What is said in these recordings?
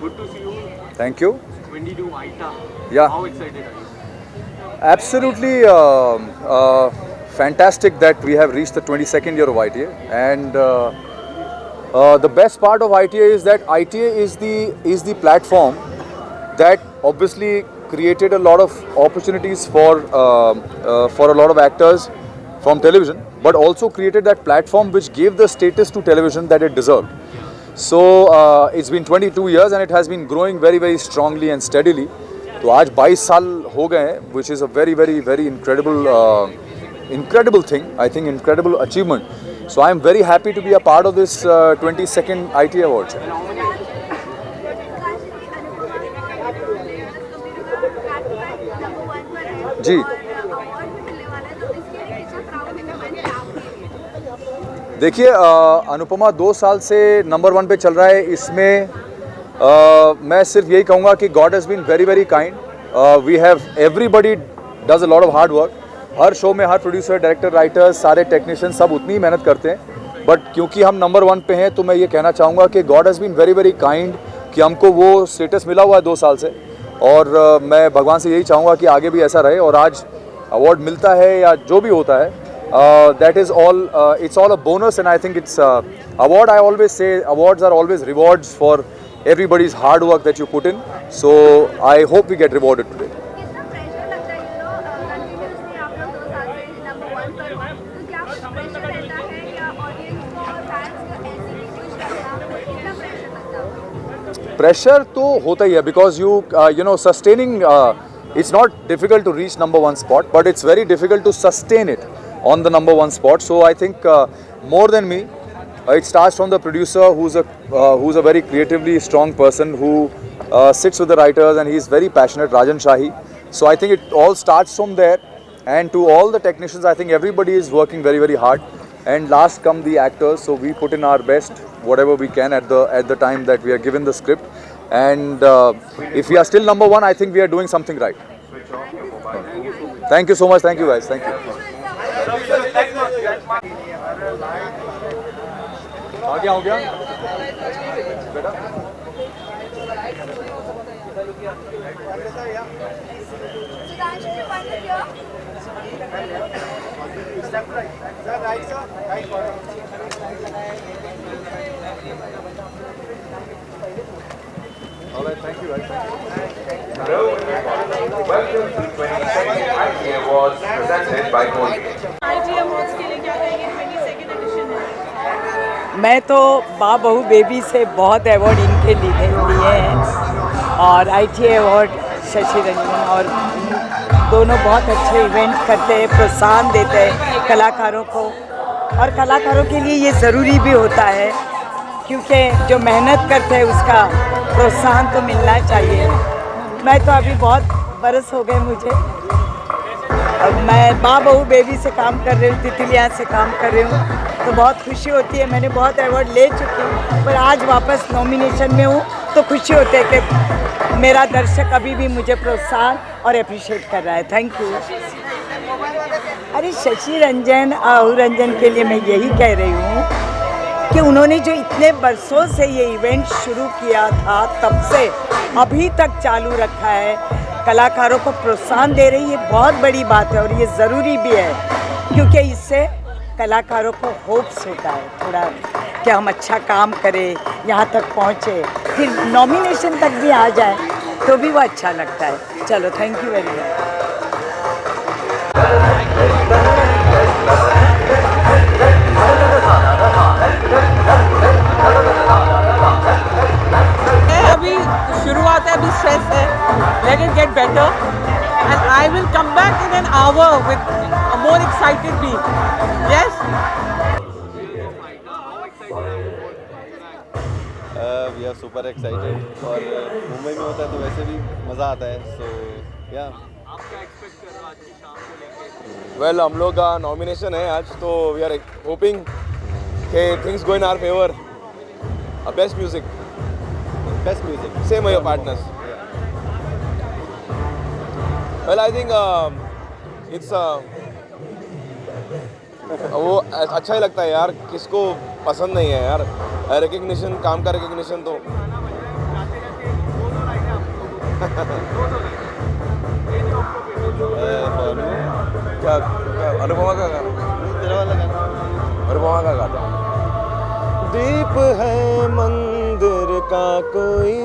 Good to see you. Thank you. 22 ITA. Yeah. How excited are you? Absolutely fantastic that we have reached the 22nd year of ITA, and the best part of ITA is that ITA is the platform that obviously created a lot of opportunities for a lot of actors from television, but also created that platform which gave the status to television that it deserved. So it's been 22 years and it has been growing very, very strongly and steadily. तो आज 22 साल हो गए हैं, which is a very, very, very incredible thing. I think incredible achievement. So I am very happy to be a part of this 22nd ITA Awards. जी देखिए, अनुपमा 2 साल से number 1 पे चल रहा है. इसमें मैं सिर्फ यही कहूँगा कि God has been very very kind. We have everybody does a lot of hard work. हर शो में हर प्रोड्यूसर, डायरेक्टर, राइटर्स, सारे टेक्नीशियन सब उतनी ही मेहनत करते हैं. बट क्योंकि हम नंबर 1 पे हैं तो मैं ये कहना चाहूँगा कि God has been very very kind कि हमको वो स्टेटस मिला हुआ है 2 साल से. और मैं भगवान से यही चाहूँगा कि आगे भी ऐसा रहे. और आज अवार्ड मिलता है या जो भी होता है, that is all, it's all a bonus, and I think it's award. I always say awards are always rewards for everybody's hard work that you put in. So I hope we get rewarded today. कितना pressure लगता है continuously आप लोग 2 साल से number 1 पर हो, तो क्या कुछ प्रेशर रहता है या ऑडियंस को और फैंस को ऐसी ही खुश करना, कितना प्रेशर लगता है? प्रेशर तो होता ही है, because you know sustaining, it's not difficult to reach number 1 spot, but it's very difficult to sustain it on the number 1 spot. So I think more than me, it starts from the producer who's a very creatively strong person who sits with the writers and he's very passionate, Rajan Shahi. So I think it all starts from there, and to all the technicians, I think everybody is working very very hard, and last come the actors. So we put in our best, whatever we can at the time that we are given the script, and if we are still number 1, I think we are doing something right. Thank you so much. Thank you guys. Thank you. आ गया, हो गया बेटा. सुधांशु जी point of view? All right, thank you guys. Thank you. Hello everyone. Welcome to 22nd ITA Awards presented by Colgate. ITA Awards के लिए क्या कहेंगे? 22nd edition है. मैं तो माँ बहू बेबी से बहुत अवार्ड इनके लिए हैं, और ITA अवार्ड शशि रंजन और दोनों बहुत अच्छे इवेंट करते हैं, प्रोत्साहन देते हैं कलाकारों को. और कलाकारों के लिए ये ज़रूरी भी होता है, क्योंकि जो मेहनत करते हैं उसका प्रोत्साहन तो मिलना चाहिए. मैं तो अभी बहुत बरस हो गए मुझे, अब मैं माँ बहू बेबी से काम कर रही हूँ, तितलियाँ से काम कर रही हूँ, तो बहुत खुशी होती है. मैंने बहुत अवार्ड ले चुकी हूँ, पर आज वापस नॉमिनेशन में हूँ तो खुशी होती है कि मेरा दर्शक अभी भी मुझे प्रोत्साहन और अप्रिशिएट कर रहा है. Thank you. अरे शशि रंजन, आहू रंजन के लिए मैं यही कह रही हूँ कि उन्होंने जो इतने बरसों से ये इवेंट शुरू किया था, तब से अभी तक चालू रखा है, कलाकारों को प्रोत्साहन दे रही है, बहुत बड़ी बात है. और ये ज़रूरी भी है, क्योंकि इससे कलाकारों को होप्स होता है थोड़ा कि हम अच्छा काम करें, यहाँ तक पहुँचे, फिर नॉमिनेशन तक भी आ जाए तो भी वो अच्छा लगता है. चलो, थैंक यू वेरी मच. अभी शुरुआत है, अभी स्ट्रेस है. Let it get better, and I will come back in an hour with a more excited me. Yes. We are super excited, और मुंबई में होता है तो वैसे भी मज़ा आता है. सो या वेल, हम लोग का नॉमिनेशन है आज, तो वी आर होपिंग कि things go in our favour. Best music, same your partners. Well, I think it's वो अच्छा ही लगता है यार, किसको पसंद नहीं है यार. रिकग्निशन, काम का रिकग्निशन तो क्या अनुपमा का गाना, तेरा वाला गाना, अनुपमा का गाना। दीप है मंदिर का कोई,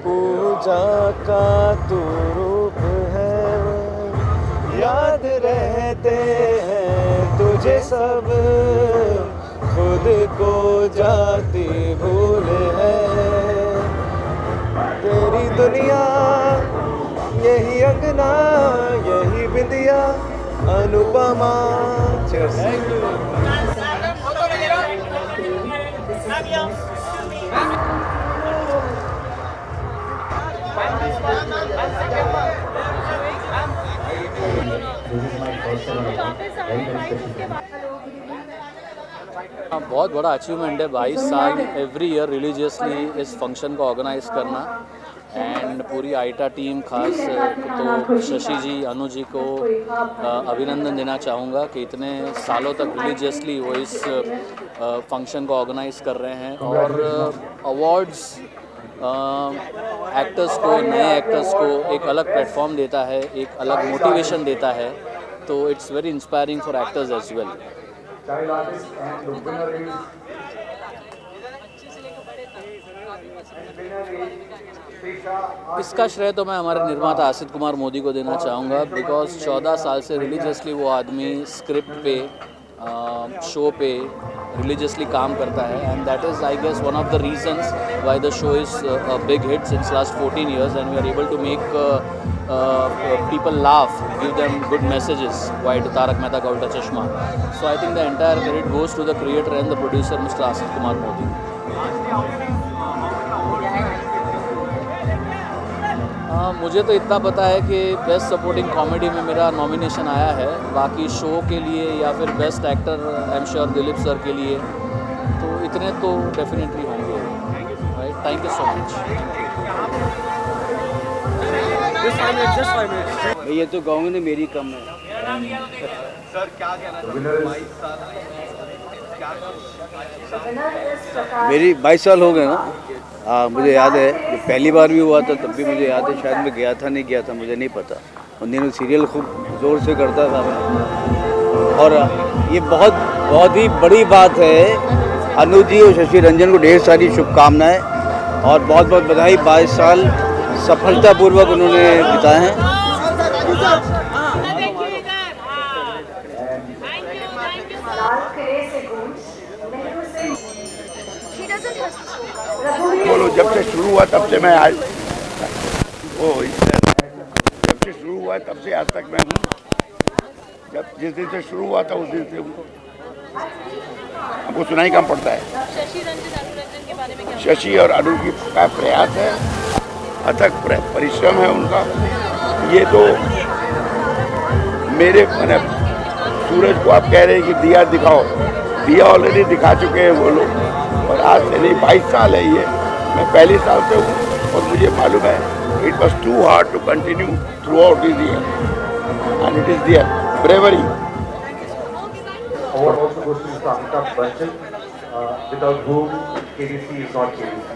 पूजा का तू रूप है, याद रहते हैं तुझे सब, खुद को जाती भूल है, तेरी दुनिया यही अंगना, यही बिंदिया अनुपमा। बहुत बड़ा अचीवमेंट है 22 साल एवरी ईयर रिलीजियसली इस फंक्शन को ऑर्गेनाइज करना। एंड पूरी आईटा टीम खास तो शशि जी, अनु जी को अभिनंदन देना चाहूँगा कि इतने सालों तक रिलीजियसली वो इस फंक्शन को ऑर्गेनाइज कर रहे हैं। और अवार्ड्स एक्टर्स को, नए एक्टर्स को एक अलग प्लेटफॉर्म देता है, एक अलग मोटिवेशन देता है, तो it's very inspiring for actors as well. इसका श्रेय तो मैं हमारे निर्माता आसित कुमार मोदी को देना चाहूँगा, बिकॉज 14 साल से रिलीजियसली वो आदमी स्क्रिप्ट पे, शो पे रिलीजियसली काम करता है। And that is I guess one of the reasons why the show is a big hit since last 14 years, and we are able to make people laugh, give them good messages via Tarak Mehta Ka Ulta Chashma. So I think the entire credit goes to the creator and the producer, Mr. Asit Kumar Modi. मुझे तो इतना पता है कि best supporting comedy में मेरा nomination आया है। बाकी शो के लिए या फिर best actor I am sure Dilip sir के लिए, तो इतने तो डेफिनेटली होंगे। Right, thank you so much. ये तो गाँव में मेरी कम है। सर क्या कहना मेरी 22 साल हो गए ना। मुझे याद है जब पहली बार भी हुआ था तब भी मुझे याद है, शायद मैं गया था नहीं गया था मुझे नहीं पता। उन दिनों सीरियल खूब ज़ोर से करता था मैं। और ये बहुत ही बड़ी बात है। अनु जी और शशि रंजन को ढेर सारी शुभकामनाएं और बहुत बहुत बधाई। 22 साल सफलतापूर्वक उन्होंने बिताए हैं। बोलो, जब से शुरू हुआ तब से मैं आज जब से शुरू हुआ तब से आज तक मैं हूँ। जब जिस दिन से शुरू हुआ था उस दिन से हूँ। हमको सुनाई कम पड़ता है। शशि और अनु की का प्रयास है, अथक परिश्रम है उनका। ये तो मेरे मैंने सूरज को आप कह रहे हैं कि दिया दिखाओ, दिया ऑलरेडी दिखा चुके हैं वो लोग। और आज से नहीं 22 साल है ये, मैं पहले साल से हूँ और मुझे मालूम है it was too hard to continue throughout this year and it is their bravery. Without whom KBC is not KBC.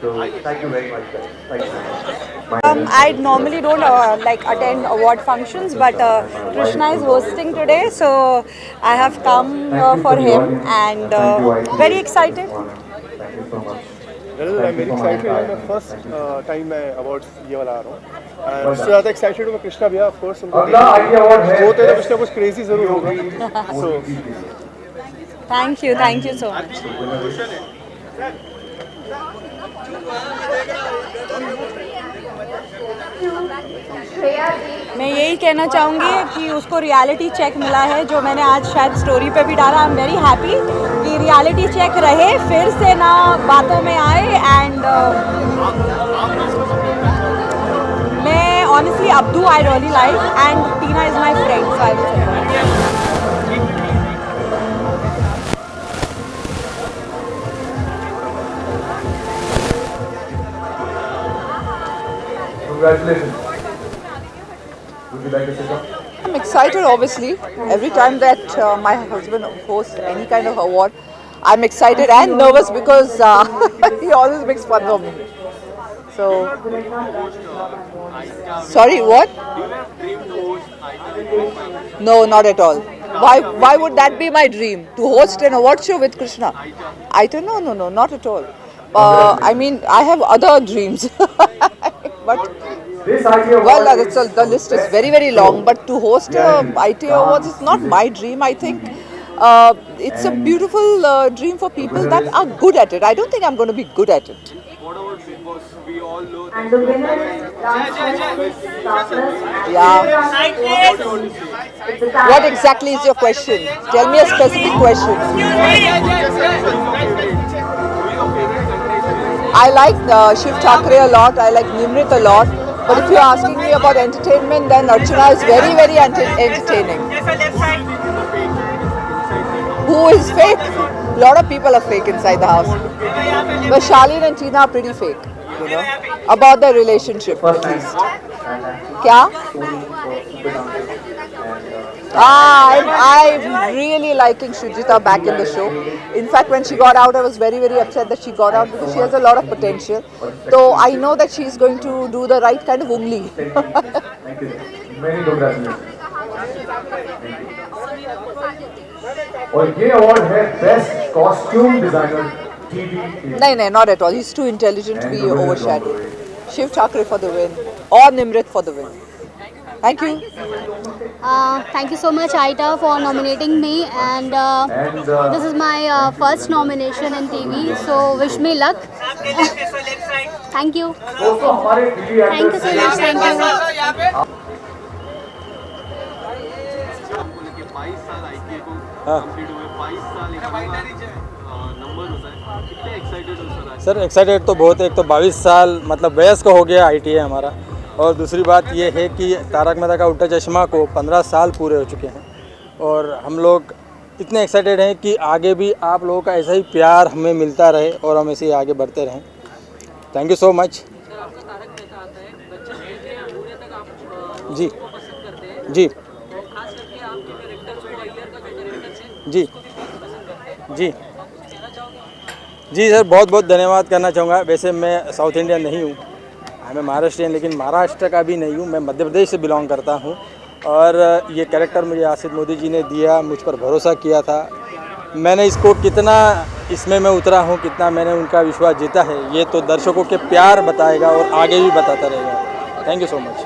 So thank you very much, guys. Thank you. I normally don't like attend award functions, but Krishna is hosting today, so I have come for him and very excited. Thank you so much. Well, I'm very excited. मैं first time मैं awards ये वाला आ रहा हूँ। उससे ज़्यादा excited हूँ मैं कृष्णा भैया, ऑफ कोर्स उनको होते तो कुछ ना कुछ क्रेजी ज़रूर होगा। So thank you so much. मैं यही कहना चाहूँगी कि उसको रियलिटी चेक मिला है, जो मैंने आज शायद स्टोरी पे भी डाला। आई एम वेरी हैप्पी कि रियलिटी चेक रहे, फिर से ना बातों में आए। एंड मैं honestly Abdu I really like and Tina is my friend, so I will say Congratulations. Would you like to say something? I'm excited, obviously. Every time that my husband hosts any kind of award, I'm excited and nervous because he always makes fun of me. So, sorry, what? No, not at all. Why would that be my dream? To host an award show with Krishna? I don't know, no, not at all. I mean, I have other dreams. But, well, the list is very, very long. But to host a ITA Awards is not my dream. I think it's a beautiful dream for people that are good at it. I don't think I'm going to be good at it. And the winner is Yeah. What exactly is your question? Tell me a specific question. I like Shiv Thakre a lot. I like Nimrit a lot. But if you're asking me about entertainment, then Archana is very, very entertaining. Who is fake? A lot of people are fake inside the house. But Charlene and Tina are pretty fake, you know, about their relationship at least. Kya? I'm really liking Shujita back in the show. In fact, when she got out, I was very, very upset that she got out because she has a lot of potential. So I know that she's going to do the right kind of ungli. Thank you. Many congratulations. और ये award है best costume designer TV. No, not at all. He's too intelligent to be overshadowed. Shiv Thakre for the win, or Nimrit for the win. Thank you. Thank you so much, Aida, for nominating me, and this is my first nomination in TV, so wish me luck. Thank you. दोस्तों हमारे TV Thank you so much. Thank you. 22 साल ITA को complete हुए, 22 साल number होता है, कितने excited हो सर? सर एक्साइटेड तो बहुत है। एक तो 22 साल मतलब वयस्क हो गया ITA हमारा, और दूसरी बात ये है कि तारक मेहता का उल्टा चश्मा को 15 साल पूरे हो चुके हैं, और हम लोग इतने एक्साइटेड हैं कि आगे भी आप लोगों का ऐसा ही प्यार हमें मिलता रहे और हम ऐसे ही आगे बढ़ते रहें। Thank you so much. जी जी जी जी जी सर, बहुत बहुत धन्यवाद करना चाहूँगा। वैसे मैं साउथ इंडियन नहीं हूँ, मैं महाराष्ट्रियन, लेकिन महाराष्ट्र का भी नहीं हूँ, मैं मध्य प्रदेश से बिलोंग करता हूँ। और ये कैरेक्टर मुझे आसिफ मोदी जी ने दिया, मुझ पर भरोसा किया था। मैंने इसको कितना इसमें मैं उतरा हूँ, कितना मैंने उनका विश्वास जीता है, ये तो दर्शकों के प्यार बताएगा और आगे भी बताता रहेगा। Thank you so much.